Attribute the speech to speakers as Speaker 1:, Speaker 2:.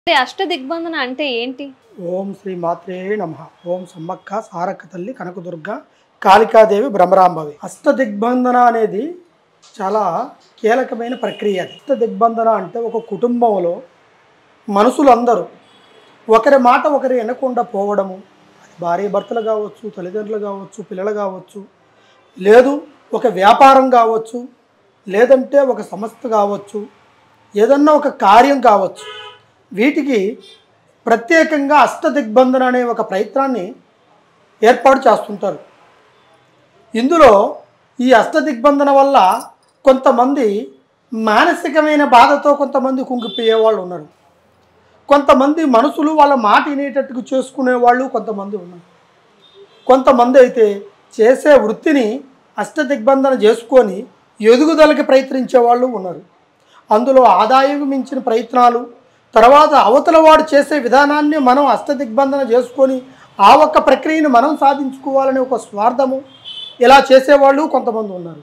Speaker 1: అంటే అష్టదిగ్బంధన అంటే ఏంటి?
Speaker 2: ఓం శ్రీ మాత్రే నమః. ఓం సమ్మక్క సారక్క తల్లి కనకదుర్గ కాళికాదేవి భ్రమరాంబవి. అష్టదిగ్బంధన అనేది చాలా కీలకమైన ప్రక్రియ. అష్టదిగ్బంధన అంటే ఒక కుటుంబంలో మనుషులందరూ ఒకరి మాట ఒకరు వినకుండా పోవడము, భార్య భర్తలు కావచ్చు, తల్లిదండ్రులు కావచ్చు, పిల్లలు కావచ్చు, లేదు ఒక వ్యాపారం కావచ్చు, లేదంటే ఒక సంస్థ కావచ్చు, ఏదన్నా ఒక కార్యం కావచ్చు. వీటికి ప్రత్యేకంగా అష్టదిగ్బంధన అనే ఒక ప్రయత్నాన్ని ఏర్పాటు చేస్తుంటారు. ఇందులో ఈ అష్టదిగ్బంధన వల్ల కొంతమంది మానసికమైన బాధతో కొంతమంది కుంగిపోయే వాళ్ళు ఉన్నారు. కొంతమంది మనుషులు వాళ్ళ మాట వినేటట్టుకు చేసుకునే వాళ్ళు కొంతమంది ఉన్నారు. కొంతమంది అయితే చేసే వృత్తిని అష్టదిగ్బంధన చేసుకొని ఎదుగుదలకి ప్రయత్నించే వాళ్ళు ఉన్నారు. అందులో ఆదాయం మించిన ప్రయత్నాలు, తర్వాత అవతల వాడు చేసే విధానాన్ని మనం అష్టదిగ్బంధన చేసుకొని ఆ ఒక్క ప్రక్రియను మనం సాధించుకోవాలనే ఒక స్వార్థము ఇలా చేసేవాళ్ళు కొంతమంది ఉన్నారు.